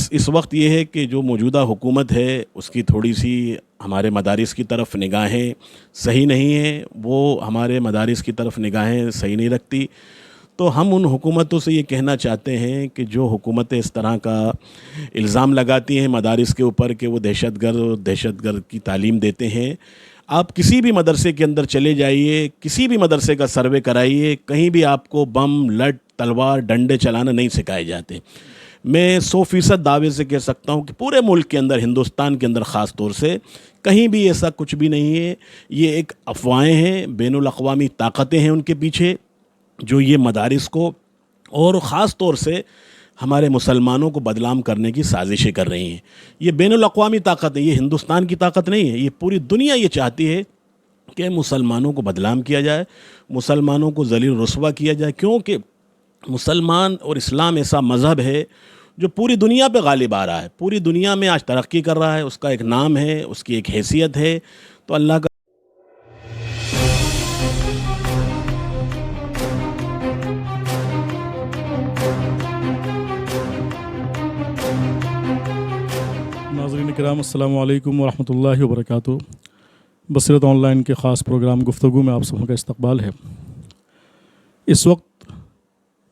بس اس وقت یہ ہے کہ جو موجودہ حکومت ہے اس کی تھوڑی سی ہمارے مدارس کی طرف نگاہیں صحیح نہیں ہیں، وہ ہمارے مدارس کی طرف نگاہیں صحیح نہیں رکھتی۔ تو ہم ان حکومتوں سے یہ کہنا چاہتے ہیں کہ جو حکومتیں اس طرح کا الزام لگاتی ہیں مدارس کے اوپر کہ وہ دہشت گرد کی تعلیم دیتے ہیں، آپ کسی بھی مدرسے کے اندر چلے جائیے، کسی بھی مدرسے کا سروے کرائیے، کہیں بھی آپ کو بم، لٹ، تلوار، ڈنڈے چلانا نہیں سکھائے جاتے۔ میں 100% دعوے سے کہہ سکتا ہوں کہ پورے ملک کے اندر، ہندوستان کے اندر خاص طور سے کہیں بھی ایسا کچھ بھی نہیں ہے۔ یہ ایک افواہیں ہیں، بین الاقوامی طاقتیں ہیں ان کے پیچھے جو یہ مدارس کو اور خاص طور سے ہمارے مسلمانوں کو بدنام کرنے کی سازشیں کر رہی ہیں۔ یہ بین الاقوامی طاقت ہے، یہ ہندوستان کی طاقت نہیں ہے، یہ پوری دنیا یہ چاہتی ہے کہ مسلمانوں کو بدنام کیا جائے، مسلمانوں کو ذلیل رسوا کیا جائے، کیونکہ مسلمان اور اسلام ایسا مذہب ہے جو پوری دنیا پہ غالب آ رہا ہے، پوری دنیا میں آج ترقی کر رہا ہے، اس کا ایک نام ہے، اس کی ایک حیثیت ہے۔ تو اللہ کا ناظرین کرام، السلام علیکم ورحمۃ اللہ وبرکاتہ۔ بصیرت آن لائن کے خاص پروگرام گفتگو میں آپ سبوں کا استقبال ہے۔ اس وقت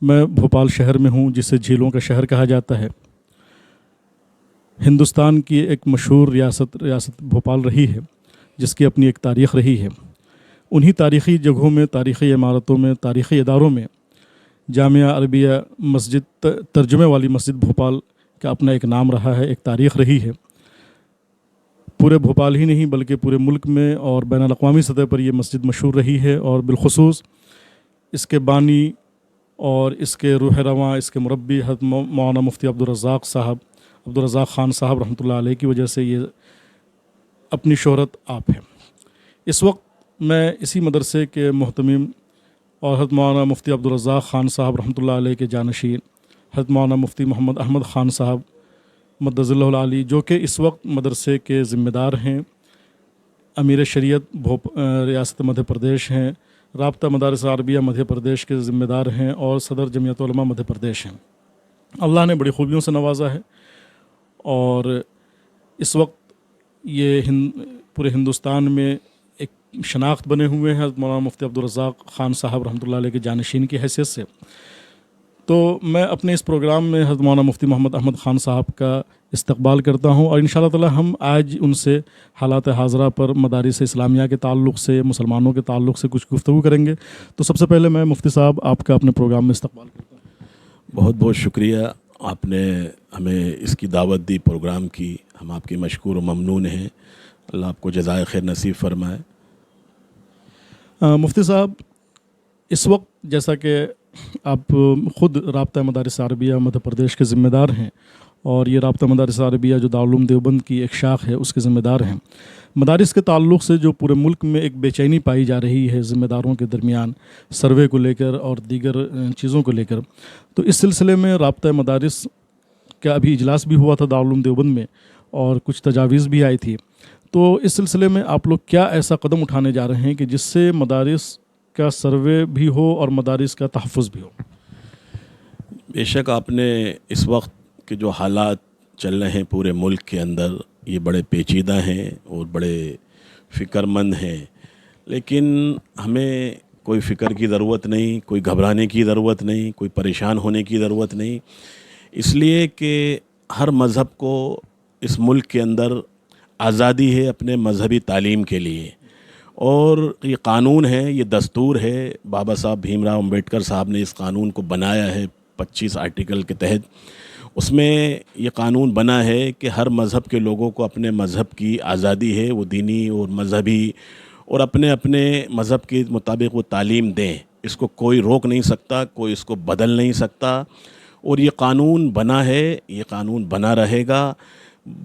میں بھوپال شہر میں ہوں، جسے جھیلوں کا شہر کہا جاتا ہے۔ ہندوستان کی ایک مشہور ریاست بھوپال رہی ہے، جس کی اپنی ایک تاریخ رہی ہے۔ انہی تاریخی جگہوں میں، تاریخی عمارتوں میں، تاریخی اداروں میں جامعہ عربیہ مسجد، ترجمے والی مسجد بھوپال کا اپنا ایک نام رہا ہے، ایک تاریخ رہی ہے۔ پورے بھوپال ہی نہیں بلکہ پورے ملک میں اور بین الاقوامی سطح پر یہ مسجد مشہور رہی ہے، اور بالخصوص اس کے بانی اور اس کے روح رواں، اس کے مربی حضرت مولانا مفتی عبدالرزاق خان صاحب رحمۃ اللہ علیہ کی وجہ سے یہ اپنی شہرت آپ ہے۔ اس وقت میں اسی مدرسے کے محتمم اور حضرت مولانا مفتی عبدالرزاق خان صاحب رحمۃ اللہ علیہ کے جانشین حضرت مولانا مفتی محمد احمد خان صاحب مدظ اللہ العالی، جو کہ اس وقت مدرسے کے ذمہ دار ہیں، امیر شریعت ریاست مدھیہ پردیش ہیں، رابطہ مدارس عربیہ مدھیہ پردیش کے ذمہ دار ہیں، اور صدر جمعیت علماء مدھیہ پردیش ہیں۔ اللہ نے بڑی خوبیوں سے نوازا ہے، اور اس وقت یہ پورے ہندوستان میں ایک شناخت بنے ہوئے ہیں حضرت مولانا مفتی عبدالرزاق خان صاحب رحمۃ اللہ علیہ کے جانشین کی حیثیت سے۔ تو میں اپنے اس پروگرام میں حضرت مولانا مفتی محمد احمد خان صاحب کا استقبال کرتا ہوں، اور انشاءاللہ تعالی ہم آج ان سے حالات حاضرہ پر، مدارس اسلامیہ کے تعلق سے، مسلمانوں کے تعلق سے کچھ گفتگو کریں گے۔ تو سب سے پہلے میں مفتی صاحب آپ کا اپنے پروگرام میں استقبال کرتا ہوں۔ بہت بہت شکریہ، آپ نے ہمیں اس کی دعوت دی، پروگرام کی، ہم آپ کے مشکور و ممنون ہیں۔ اللہ آپ کو جزائے خیر نصیب فرمائے۔ مفتی صاحب، اس وقت جیسا کہ آپ خود رابطہ مدارس عربیہ مدھیہ پردیش کے ذمہ دار ہیں، اور یہ رابطہ مدارس عربیہ جو دارالعلوم دیوبند کی ایک شاخ ہے اس کے ذمہ دار ہیں، مدارس کے تعلق سے جو پورے ملک میں ایک بے چینی پائی جا رہی ہے ذمہ داروں کے درمیان، سروے کو لے کر اور دیگر چیزوں کو لے کر، تو اس سلسلے میں رابطہ مدارس کا ابھی اجلاس بھی ہوا تھا دارالعلوم دیوبند میں، اور کچھ تجاویز بھی آئی تھی۔ تو اس سلسلے میں آپ لوگ کیا ایسا قدم اٹھانے جا رہے ہیں کہ جس سے مدارس کا سروے بھی ہو اور مدارس کا تحفظ بھی ہو؟ بے شک آپ نے اس وقت کے جو حالات چل رہے ہیں پورے ملک کے اندر، یہ بڑے پیچیدہ ہیں اور بڑے فکر مند ہیں، لیکن ہمیں کوئی فکر کی ضرورت نہیں، کوئی گھبرانے کی ضرورت نہیں، کوئی پریشان ہونے کی ضرورت نہیں، اس لیے کہ ہر مذہب کو اس ملک کے اندر آزادی ہے اپنے مذہبی تعلیم کے لیے، اور یہ قانون ہے، یہ دستور ہے، بابا صاحب بھیم راؤ امبیڈکر صاحب نے اس قانون کو بنایا ہے 25 آرٹیکل کے تحت۔ اس میں یہ قانون بنا ہے کہ ہر مذہب کے لوگوں کو اپنے مذہب کی آزادی ہے، وہ دینی اور مذہبی اور اپنے اپنے مذہب کے مطابق وہ تعلیم دیں، اس کو کوئی روک نہیں سکتا، کوئی اس کو بدل نہیں سکتا، اور یہ قانون بنا ہے، یہ قانون بنا رہے گا۔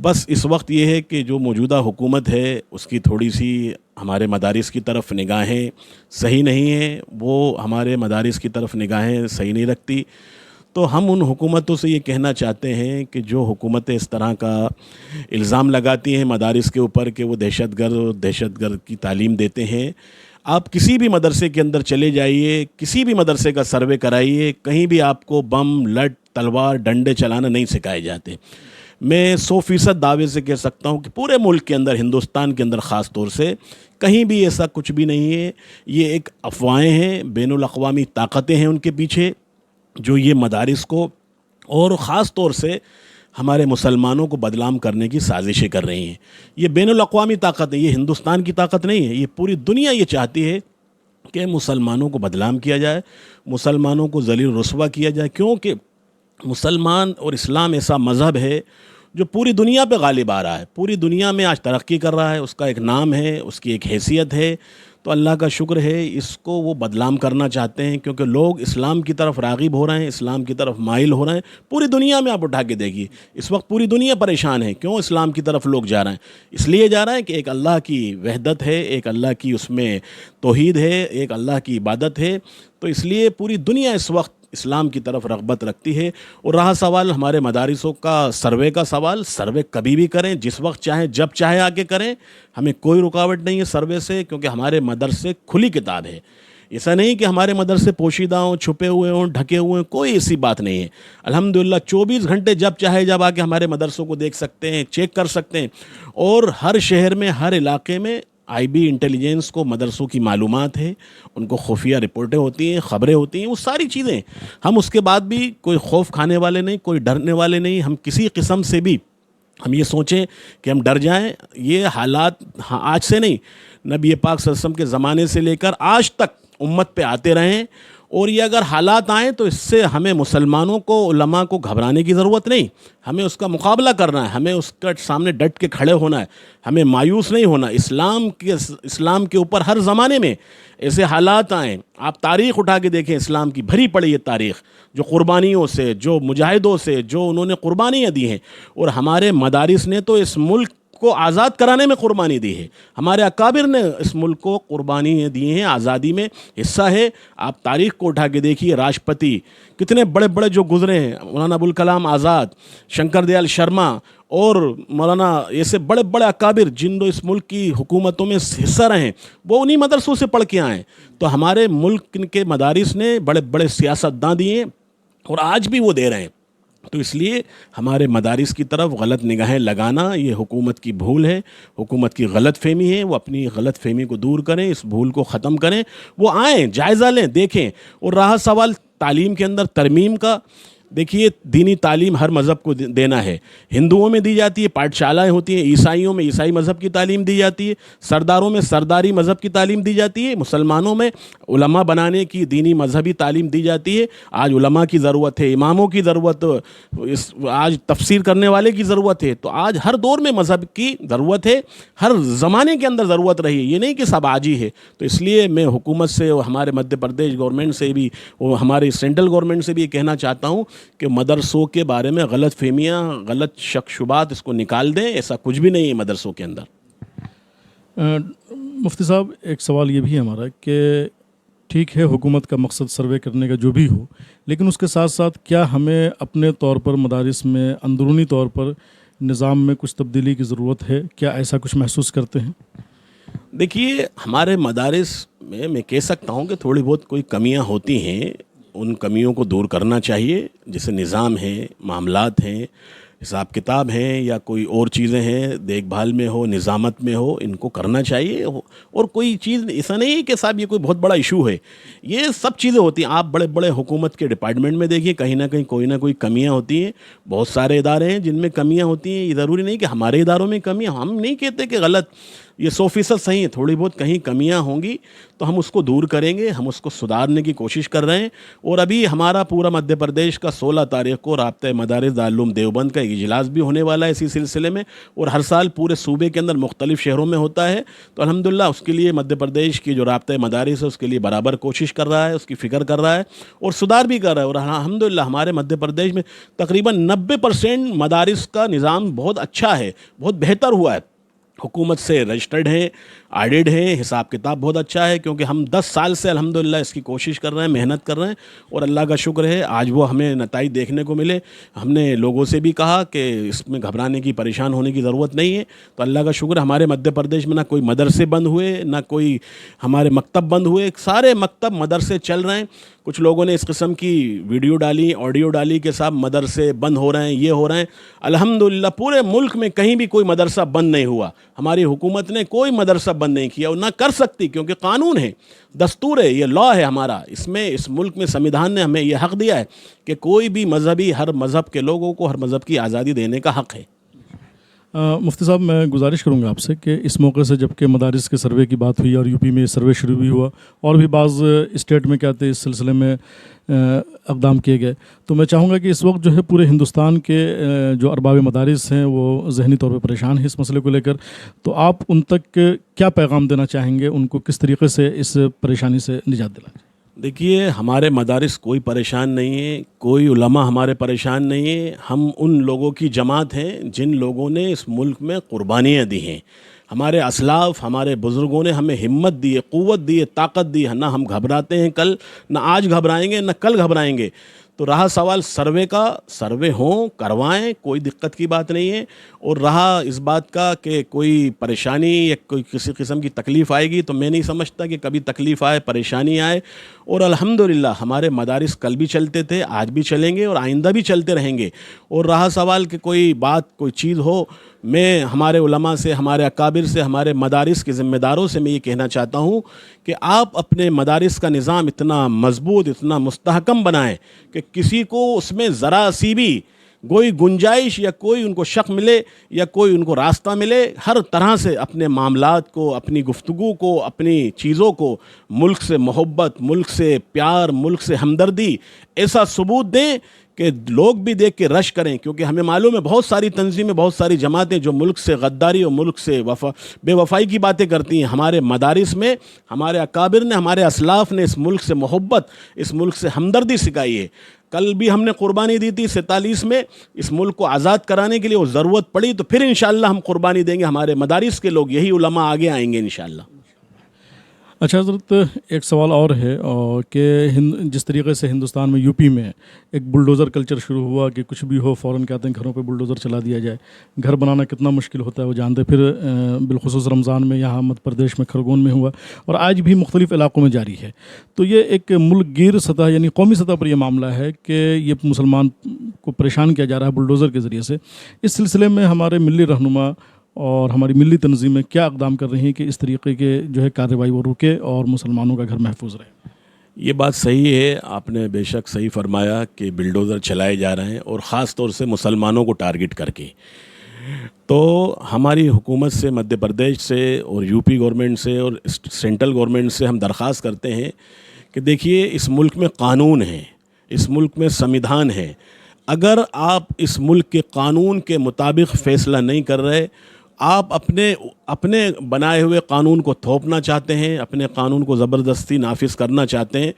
بس اس وقت یہ ہے کہ جو موجودہ حکومت ہے اس کی تھوڑی سی ہمارے مدارس کی طرف نگاہیں صحیح نہیں ہیں، وہ ہمارے مدارس کی طرف نگاہیں صحیح نہیں رکھتی۔ تو ہم ان حکومتوں سے یہ کہنا چاہتے ہیں کہ جو حکومتیں اس طرح کا الزام لگاتی ہیں مدارس کے اوپر کہ وہ دہشت گرد کی تعلیم دیتے ہیں، آپ کسی بھی مدرسے کے اندر چلے جائیے، کسی بھی مدرسے کا سروے کرائیے، کہیں بھی آپ کو بم، لٹ، तलवार डंडे चलाना नहीं सिखाए जाते। मैं 100% दावे से कह सकता हूँ कि पूरे मुल्क के अंदर, हिंदुस्तान के अंदर ख़ास तौर से कहीं भी ऐसा कुछ भी नहीं है। ये एक अफवाहें हैं, बैनुल अक़वामी ताकतें हैं उनके पीछे, जो ये मदारिस को और ख़ास तौर से हमारे मुसलमानों को बदनाम करने की साजिशें कर रही हैं। ये बैनुल अक़वामी ताकत है, ये हिंदुस्तान की ताकत नहीं है। ये पूरी दुनिया ये चाहती है कि मुसलमानों को बदनाम किया जाए, मुसलमानों को ज़लील रुस्वा किया जाए, क्योंकि मुसलमान और इस्लाम ऐसा मज़हब है जो पूरी दुनिया पे गालिब आ रहा है, पूरी दुनिया में आज तरक्की कर रहा है, उसका एक नाम है, उसकी एक हैसियत है। तो अल्लाह का शुक्र है, इसको वो बदनाम करना चाहते हैं, क्योंकि लोग इस्लाम की तरफ राग़िब हो रहे हैं, इस्लाम की तरफ माइल हो रहे हैं। पूरी दुनिया में आप उठा के देखिए, इस वक्त पूरी दुनिया परेशान है। क्यों इस्लाम की तरफ लोग जा रहे हैं? इसलिए जा रहे हैं कि एक अल्लाह की वहदत है, एक अल्लाह की उसमें तौहीद है, एक अल्लाह की इबादत है। तो इसलिए पूरी दुनिया इस वक्त इस्लाम की तरफ रग़बत रखती है। और रहा सवाल हमारे मदारिसों का सर्वे का सवाल, सर्वे कभी भी करें, जिस वक्त चाहें, जब चाहे आके करें, हमें कोई रुकावट नहीं है सर्वे से, क्योंकि हमारे मदरसे खुली किताब है। ऐसा नहीं कि हमारे मदरसे पोशीदा हों, छुपे हुए हों, ढके हुए हों, कोई ऐसी बात नहीं है। अल्हम्दुलिल्लाह 24 घंटे जब चाहे जब आके हमारे मदरसों को देख सकते हैं, चेक कर सकते हैं। और हर शहर में, हर इलाके में आईबी इंटेलिजेंस को मदरसों की मालूमात है, उनको खुफिया रिपोर्टें होती हैं, ख़बरें होती हैं, वो सारी चीज़ें। हम उसके बाद भी कोई खौफ खाने वाले नहीं, कोई डरने वाले नहीं। हम किसी किस्म से भी हम ये सोचें कि हम डर जाएं, ये हालात आज से नहीं, नबी पाक सल्लल्लाहु अलैहि वसल्लम के ज़माने से लेकर आज तक उम्मत पे आते रहें। और ये अगर हालात आएँ तो इससे हमें मुसलमानों को, उलमा को घबराने की ज़रूरत नहीं। हमें उसका मुकाबला करना है, हमें उसका सामने डट के खड़े होना है, हमें मायूस नहीं होना। इस्लाम के ऊपर हर ज़माने में ऐसे हालात आएँ, आप तारीख़ उठा के देखें, इस्लाम की भरी पड़ी है तारीख़, जो क़ुरबानियों से, जो मुजाहिदों से, जो उन्होंने क़ुरबानियाँ दी हैं। और हमारे मदारिस ने तो इस मुल्क को आज़ाद कराने में कुर्बानी दी है। हमारे अकाबिर ने इस मुल्क को कुर्बानी दी हैं, आज़ादी में हिस्सा है। आप तारीख़ को उठा के देखिए, राष्ट्रपति कितने बड़े बड़े जो गुज़रे हैं, मौलाना अबुल कलाम आज़ाद, शंकर दयाल शर्मा और मौलाना, ऐसे बड़े बड़े अकाबिर जिन इस मुल्क की हुकूमतों में हिस्सा रहे हैं, वो उन्हीं मदरसों से पढ़ के आए। तो हमारे मुल्क के मदारिस ने बड़े बड़े सियासतदान दिए और आज भी वो दे रहे हैं। तो इसलिए हमारे मदारिस की तरफ गलत निगाहें लगाना ये हुकूमत की भूल है, हुकूमत की गलत फहमी है। वो अपनी गलत फहमी को दूर करें, इस भूल को ख़त्म करें, वो आएँ, जायज़ा लें, देखें। और रहा सवाल तालीम के अंदर तरमीम का, देखिए दीनी तालीम हर मज़हब को देना है। हिंदुओं में दी जाती है, पाठशालाएँ होती हैं, ईसाइयों में ईसाई मज़हब की तालीम दी जाती है, सरदारों में सरदारी मज़हब की तालीम दी जाती है, मुसलमानों में उलमा बनाने की दीनी मज़हबी तालीम दी जाती है। आज उलमा की ज़रूरत है, इमामों की ज़रूरत, आज तफसीर करने वाले की ज़रूरत है। तो आज हर दौर में मज़हब की ज़रूरत है, हर ज़माने के अंदर ज़रूरत रही है, ये नहीं कि सब आज ही है। तो इसलिए मैं हुकूमत से और हमारे मध्य प्रदेश गवर्नमेंट से भी और हमारे सेंट्रल गवर्नमेंट से भी ये कहना चाहता हूँ कि मदरसों के बारे में गलत फहमियाँ, गलत शक शुबात, इसको निकाल दें। ऐसा कुछ भी नहीं है मदरसों के अंदर। मुफ्ती साहब, एक सवाल ये भी है हमारा कि ठीक है, हुकूमत का मकसद सर्वे करने का जो भी हो, लेकिन उसके साथ साथ क्या हमें अपने तौर पर मदारिस में अंदरूनी तौर पर निज़ाम में कुछ तब्दीली की ज़रूरत है? क्या ऐसा कुछ महसूस करते हैं? देखिए, हमारे मदारिस में मैं कह सकता हूँ कि थोड़ी बहुत कोई कमियाँ होती हैं, उन कमियों को दूर करना चाहिए। जैसे निज़ाम है, मामलात हैं, हिसाब किताब हैं, या कोई और चीज़ें हैं, देखभाल में हो, निज़ामत में हो, इनको करना चाहिए। और कोई चीज़ ऐसा नहीं है कि साहब ये कोई बहुत बड़ा इशू है, ये सब चीज़ें होती हैं। आप बड़े बड़े हुकूमत के डिपार्टमेंट में देखिए, कहीं ना कहीं कोई ना कोई कमियां होती हैं। बहुत सारे इदारे हैं जिनमें कमियां होती हैं। ये ज़रूरी नहीं कि हमारे इदारों में कमियां, हम नहीं कहते कि गलत, ये 100% सही है। थोड़ी बहुत कहीं कमियां होंगी तो हम उसको दूर करेंगे, हम उसको सुधारने की कोशिश कर रहे हैं। और अभी हमारा पूरा मध्य प्रदेश का 16 तारीख को राब्ता मदारिस दारुल उलूम देवबंद का इजलास भी होने वाला है इसी सिलसिले में। और हर साल पूरे सूबे के अंदर मुख्तलिफ शहरों में होता है। तो अल्हम्दुलिल्लाह उसके लिए मध्य प्रदेश की जो राब्ता मदारिस है उसके लिए बराबर कोशिश कर रहा है, उसकी फ़िक्र कर रहा है और सुधार भी कर रहा है। और अल्हम्दुलिल्लाह हमारे मध्य प्रदेश में तकरीबन 90% मदारिस का निज़ाम बहुत अच्छा है, बहुत बेहतर हुआ है। हुकूमत से रजिस्टर्ड है, ऑडिट है, हिसाब किताब बहुत अच्छा है। क्योंकि हम 10 साल से अल्हम्दुलिल्लाह इसकी कोशिश कर रहे हैं, मेहनत कर रहे हैं और अल्लाह का शुक्र है आज वो हमें नताइज देखने को मिले। हमने लोगों से भी कहा कि इसमें घबराने की, परेशान होने की ज़रूरत नहीं है। तो अल्लाह का शुक्र हमारे मध्य प्रदेश में ना कोई मदरसे बंद हुए, ना कोई हमारे मकतब बंद हुए, सारे मकतब मदरसे चल रहे हैं। کچھ لوگوں نے اس قسم کی ویڈیو ڈالی, آڈیو ڈالی کہ صاحب مدرسے بند ہو رہے ہیں, یہ ہو رہے ہیں. الحمدللہ پورے ملک میں کہیں بھی کوئی مدرسہ بند نہیں ہوا. ہماری حکومت نے کوئی مدرسہ بند نہیں کیا اور نہ کر سکتی, کیونکہ قانون ہے, دستور ہے, یہ لا ہے ہمارا. اس ملک میں سمویدھان نے ہمیں یہ حق دیا ہے کہ کوئی بھی مذہبی, ہر مذہب کے لوگوں کو ہر مذہب کی آزادی دینے کا حق ہے. مفتی صاحب, میں گزارش کروں گا آپ سے کہ اس موقع سے جب کہ مدارس کے سروے کی بات ہوئی اور یو پی میں سروے شروع بھی ہوا اور بھی بعض اسٹیٹ میں کیا تھے اس سلسلے میں اقدام کیے گئے, تو میں چاہوں گا کہ اس وقت جو ہے پورے ہندوستان کے جو ارباب مدارس ہیں وہ ذہنی طور پہ پریشان ہیں اس مسئلے کو لے کر, تو آپ ان تک کیا پیغام دینا چاہیں گے, ان کو کس طریقے سے اس پریشانی سے نجات دلائیں؟ دیکھیے, ہمارے مدارس کوئی پریشان نہیں ہے, کوئی علماء ہمارے پریشان نہیں ہے. ہم ان لوگوں کی جماعت ہیں جن لوگوں نے اس ملک میں قربانیاں دی ہیں. ہمارے اسلاف, ہمارے بزرگوں نے ہمیں ہمت دی ہے, قوت دی ہے, طاقت دی ہے. نہ ہم گھبراتے ہیں کل, نہ آج گھبرائیں گے, نہ کل گھبرائیں گے. تو رہا سوال سروے کا, سروے ہوں, کروائیں, کوئی دقت کی بات نہیں ہے. اور رہا اس بات کا کہ کوئی پریشانی یا کوئی کسی قسم کی تکلیف آئے گی, تو میں نہیں سمجھتا کہ کبھی تکلیف آئے, پریشانی آئے. اور الحمدللہ ہمارے مدارس کل بھی چلتے تھے, آج بھی چلیں گے اور آئندہ بھی چلتے رہیں گے. اور رہا سوال کہ کوئی بات, کوئی چیز ہو, میں ہمارے علماء سے, ہمارے اکابر سے, ہمارے مدارس کے ذمہ داروں سے میں یہ کہنا چاہتا ہوں کہ آپ اپنے مدارس کا نظام اتنا مضبوط, اتنا مستحکم بنائیں کہ کسی کو اس میں ذرا سی بھی کوئی گنجائش یا کوئی ان کو شک ملے یا کوئی ان کو راستہ ملے, ہر طرح سے اپنے معاملات کو, اپنی گفتگو کو, اپنی چیزوں کو ملک سے محبت, ملک سے پیار, ملک سے ہمدردی, ایسا ثبوت دیں کہ لوگ بھی دیکھ کے رش کریں. کیونکہ ہمیں معلوم ہے بہت ساری تنظیمیں, بہت ساری جماعتیں جو ملک سے غداری اور ملک سے بے وفائی کی باتیں کرتی ہیں. ہمارے مدارس میں ہمارے اکابر نے, ہمارے اسلاف نے اس ملک سے محبت, اس ملک سے ہمدردی سکھائی ہے. کل بھی ہم نے قربانی دی تھی 47 میں, اس ملک کو آزاد کرانے کے لیے, وہ ضرورت پڑی تو پھر انشاءاللہ ہم قربانی دیں گے. ہمارے مدارس کے لوگ, یہی علماء آگے آئیں گے انشاءاللہ. اچھا حضرت, ایک سوال اور ہے کہ جس طریقے سے ہندوستان میں یو پی میں ایک بلڈوزر کلچر شروع ہوا کہ کچھ بھی ہو فوراً کہتے ہیں گھروں پہ بلڈوزر چلا دیا جائے. گھر بنانا کتنا مشکل ہوتا ہے وہ جانتے. پھر بالخصوص رمضان میں یہاں مدھیہ پردیش میں کھرگون میں ہوا اور آج بھی مختلف علاقوں میں جاری ہے. تو یہ ایک ملک گیر سطح یعنی قومی سطح پر یہ معاملہ ہے کہ یہ مسلمان کو پریشان کیا جا رہا ہے بلڈوزر کے ذریعے سے. اس سلسلے میں ہمارے ملی رہنما اور ہماری ملی تنظیمیں کیا اقدام کر رہی ہیں کہ اس طریقے کے جو ہے کارروائی وہ رکے اور مسلمانوں کا گھر محفوظ رہے؟ یہ بات صحیح ہے, آپ نے بے شک صحیح فرمایا کہ بلڈوزر چلائے جا رہے ہیں اور خاص طور سے مسلمانوں کو ٹارگٹ کر کے. تو ہماری حکومت سے, مدھیہ پردیش سے اور یو پی گورنمنٹ سے اور سینٹرل گورنمنٹ سے ہم درخواست کرتے ہیں کہ دیکھیے, اس ملک میں قانون ہے, اس ملک میں سمویدھان ہے. اگر آپ اس ملک کے قانون کے مطابق فیصلہ نہیں کر رہے, آپ اپنے بنائے ہوئے قانون کو تھوپنا چاہتے ہیں, اپنے قانون کو زبردستی نافذ کرنا چاہتے ہیں,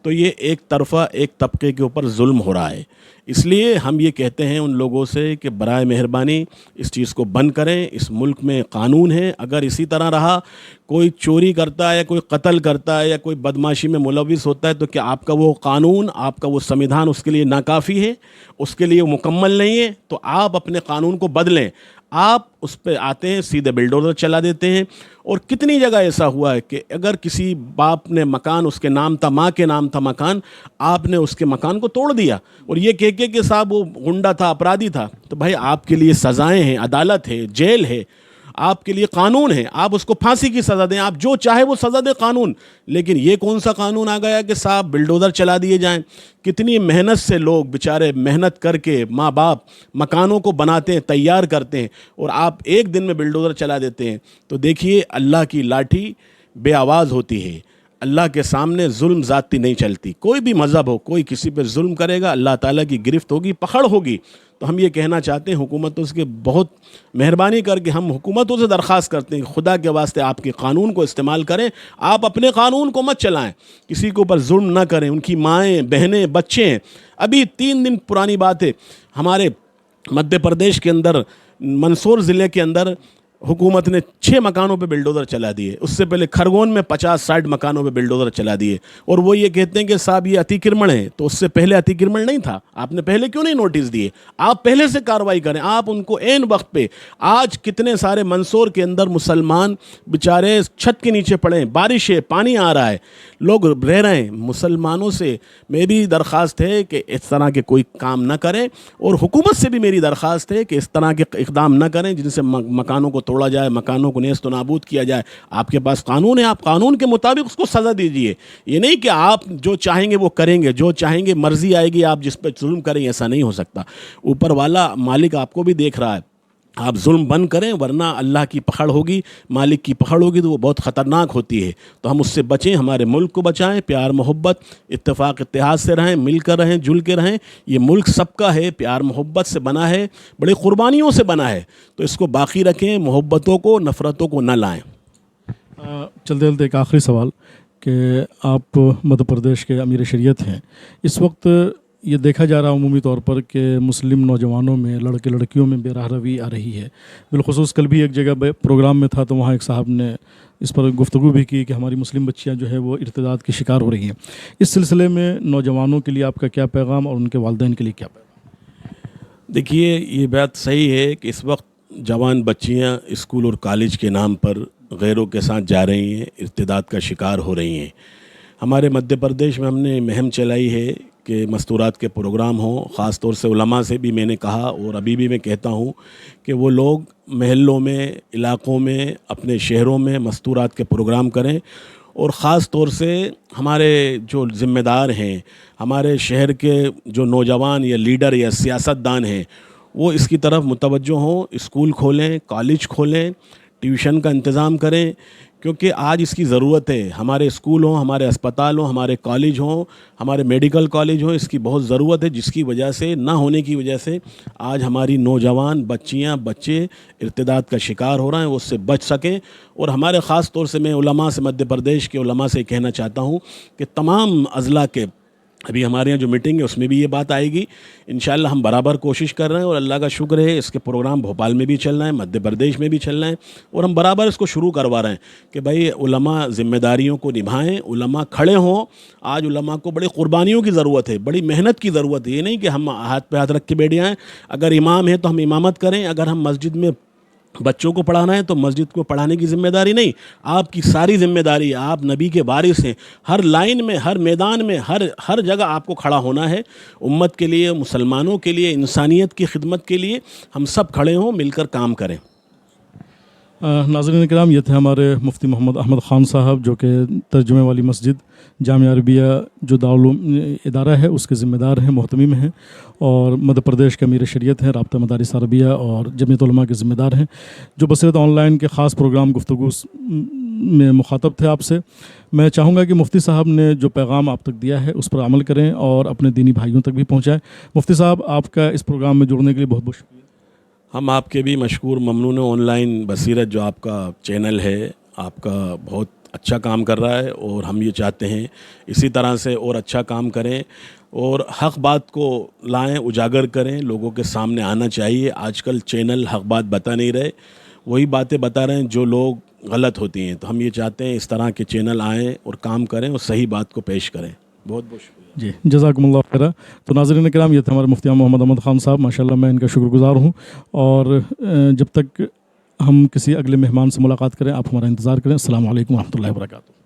تو یہ ایک طرفہ ایک طبقے کے اوپر ظلم ہو رہا ہے. اس لیے ہم یہ کہتے ہیں ان لوگوں سے کہ برائے مہربانی اس چیز کو بند کریں. اس ملک میں قانون ہے, اگر اسی طرح رہا, کوئی چوری کرتا ہے یا کوئی قتل کرتا ہے یا کوئی بدماشی میں ملوث ہوتا ہے, تو کیا آپ کا وہ قانون, آپ کا وہ سمویدھان اس کے لیے ناکافی ہے, اس کے لیے مکمل نہیں ہے؟ تو آپ اپنے قانون کو بدلیں. آپ اس پہ آتے ہیں, سیدھے بلڈوزر چلا دیتے ہیں. اور کتنی جگہ ایسا ہوا ہے کہ اگر کسی باپ نے مکان, اس کے نام تھا, ماں کے نام تھا مکان, آپ نے اس کے مکان کو توڑ دیا اور یہ کہہ کے کہ صاحب وہ غنڈہ تھا, اپرادھی تھا. تو بھائی آپ کے لیے سزائیں ہیں, عدالت ہے, جیل ہے, آپ کے لیے قانون ہے. آپ اس کو پھانسی کی سزا دیں, آپ جو چاہے وہ سزا دے قانون. لیکن یہ کون سا قانون آ گیا کہ صاحب بلڈوزر چلا دیے جائیں. کتنی محنت سے لوگ بیچارے محنت کر کے ماں باپ مکانوں کو بناتے ہیں, تیار کرتے ہیں, اور آپ ایک دن میں بلڈوزر چلا دیتے ہیں. تو دیکھیے, اللہ کی لاٹھی بے آواز ہوتی ہے. اللہ کے سامنے ظلم ذاتی نہیں چلتی. کوئی بھی مذہب ہو, کوئی کسی پہ ظلم کرے گا, اللہ تعالیٰ کی گرفت ہوگی, پکڑ ہوگی. تو ہم یہ کہنا چاہتے ہیں حکومتوں سے کہ بہت مہربانی کر کے ہم حکومتوں سے درخواست کرتے ہیں کہ خدا کے واسطے آپ کے قانون کو استعمال کریں. آپ اپنے قانون کو مت چلائیں, کسی کے اوپر ظلم نہ کریں. ان کی مائیں, بہنیں, بچے ہیں. ابھی 3 دن پرانی بات ہے, ہمارے مدھیہ پردیش کے اندر منصور ضلع کے اندر हुकूमत ने 6 मकानों पे बिल्डोज़र चला दिए, उससे पहले खरगोन में 50-60 मकानों पे बिल्डोज़र चला दिए, और वो ये कहते हैं कि साहब ये अतिक्रमण है। तो उससे पहले अतिक्रमण नहीं था, आपने पहले क्यों नहीं नोटिस दिए? आप पहले से कार्रवाई करें। आप उनको ऐन वक्त पे, आज कितने सारे मंदसौर के अंदर मुसलमान बेचारे छत के नीचे पड़े हैं, बारिश है, पानी आ रहा है, लोग रह रहे हैं। मुसलमानों से मेरी दरख्वास्त है कि इस तरह के कोई काम ना करें, और हुकूमत से भी मेरी दरख्वास्त है कि इस तरह के इक़दाम ना करें जिनसे मकानों को तोड़ा जाए, मकानों को नेस्त नाबूद किया जाए। आपके पास कानून है, आप कानून के मुताबिक उसको सज़ा दीजिए। ये नहीं कि आप जो चाहेंगे वो करेंगे, जो चाहेंगे मर्जी आएगी आप जिस पर जुल्म करेंगे, ऐसा नहीं हो सकता। ऊपर वाला मालिक आपको भी देख रहा है, आप जुल्म बंद करें, वरना अल्लाह की पकड़ होगी, मालिक की पकड़ होगी तो वो बहुत ख़तरनाक होती है। तो हम उससे बचें, हमारे मुल्क को बचाएं, प्यार मोहब्बत इत्तेफाक इत्तेहाद से रहें, मिलकर रहें, जुल के रहें। ये मुल्क सबका है, प्यार मोहब्बत से बना है, बड़ी क़ुरबानियों से बना है, तो इसको बाकी रखें, मोहब्बतों को, नफ़रतों को न लाएँ। चलते चलते एक आखिरी सवाल कि आप मध्य प्रदेश के अमीर शरीयत हैं। इस वक्त ये देखा जा रहा है अमूमी तौर पर कि मुस्लिम नौजवानों में, लड़के लड़कियों में बेराह रवी आ रही है। बिलखुसूस कल भी एक जगह प्रोग्राम में था तो वहाँ एक साहब ने इस पर गुफ्तगू भी की कि हमारी मुस्लिम बच्चियाँ जो है वो इर्तिदाद की शिकार हो रही हैं। इस सिलसिले में नौजवानों के लिए आपका क्या पैगाम और उनके वालिदैन के लिए क्या पैगाम? देखिए, ये बात सही है कि इस वक्त जवान बच्चियाँ स्कूल और कॉलेज के नाम पर गैरों के साथ जा रही हैं, इर्तिदाद का शिकार हो रही हैं। हमारे मध्य प्रदेश में हमने मुहिम चलाई है कि मस्तूरात के प्रोग्राम हों। ख़ास तौर से उलमा से भी मैंने कहा, और अभी भी मैं कहता हूँ कि वो लोग महल्लों में, इलाक़ों में, अपने शहरों में मस्तूरात के प्रोग्राम करें। और ख़ास तौर से हमारे जो ज़िम्मेदार हैं, हमारे शहर के जो नौजवान या लीडर या सियासतदान हैं, वो इसकी तरफ मुतवज्जो हों, स्कूल खोलें, कॉलेज खोलें, ट्यूशन का इंतज़ाम करें, क्योंकि आज इसकी ज़रूरत है। हमारे स्कूल हों, हमारे अस्पताल हों, हमारे कॉलेज हों, हमारे मेडिकल कॉलेज हों, इसकी बहुत ज़रूरत है, जिसकी वजह से, ना होने की वजह से आज हमारी नौजवान बच्चियां, बच्चे इर्तिदाद का शिकार हो रहे हैं, वो उससे बच सकें। और हमारे ख़ास तौर से मैं उलमा से, मध्य प्रदेश के उलमा से कहना चाहता हूँ कि तमाम अज़ला के, अभी हमारे यहाँ जो मीटिंग है उसमें भी ये बात आएगी। इंशाअल्लाह हम बराबर कोशिश कर रहे हैं, और अल्लाह का शुक्र है इसके प्रोग्राम भोपाल में भी चल रहे हैं, मध्य प्रदेश में भी चल रहे हैं, और हम बराबर इसको शुरू करवा रहे हैं कि भाई उलमा ज़िम्मेदारियों को निभाएं, उलमा खड़े हों। आज उलमा को बड़ी क़ुरबानियों की ज़रूरत है, बड़ी मेहनत की ज़रूरत है। ये नहीं कि हम हाथ पे हाथ रख के बैठ जाएँ। अगर इमाम है तो हम इमामत करें, अगर हम मस्जिद में बच्चों को पढ़ाना है तो मस्जिद को पढ़ाने की ज़िम्मेदारी नहीं, आपकी सारी ज़िम्मेदारी। आप नबी के वारिस हैं, हर लाइन में, हर मैदान में, हर जगह आपको खड़ा होना है। उम्मत के लिए, मुसलमानों के लिए, इंसानियत की खिदमत के लिए हम सब खड़े हों, मिलकर काम करें। नाज़रीन किराम, ये थे हमारे मुफ्ती मोहम्मद अहमद ख़ान साहब, जो कि तर्जुमे वाली मस्जिद जामिया अरबिया जो दारुल इदारा है उसके ज़िम्मेदार हैं, मोहतमीम हैं, और मध्य प्रदेश के अमीर शरीयत हैं, राब्ता मदारिस अरबिया और जमीयत उलमा के ज़िम्मेदार हैं, जो बसीरत ऑनलाइन के ख़ास प्रोग्राम गुफ्तगू में मुखातब थे आपसे। मैं चाहूँगा कि मुफ्ती साहब ने जो पैगाम आप तक दिया है उस पर अमल करें और अपने दीनी भाइयों तक भी पहुँचाएँ। मुफ्ती साहब, आपका इस प्रोग्राम में जुड़ने के लिए बहुत बहुत शुक्रिया। हम आपके भी मशकूर ममनून। ऑनलाइन बसीरत जो आपका चैनल है, आपका बहुत अच्छा काम कर रहा है, और हम ये चाहते हैं इसी तरह से और अच्छा काम करें और हक़ बात को लाएं, उजागर करें, लोगों के सामने आना चाहिए। आजकल चैनल हक़ बात बता नहीं रहे, वही बातें बता रहे हैं जो लोग गलत होती हैं। तो हम ये चाहते हैं इस तरह के चैनल आएँ और काम करें और सही बात को पेश करें। बहुत बहुत शुक्रिया जी, जज़ाकुमुल्लाह खैरा। तो नाज़रीन किराम, ये थे हमारे मुफ्ती मोहम्मद अहमद ख़ान साहब। माशाल्लाह मैं इनका शुक्रगुज़ार हूँ, और जब तक हम किसी अगले मेहमान से मुलाकात करें, आप हमारा इंतज़ार करें। अस्सलामु अलैकुम व रहमतुल्लाहि व बरकातुहू।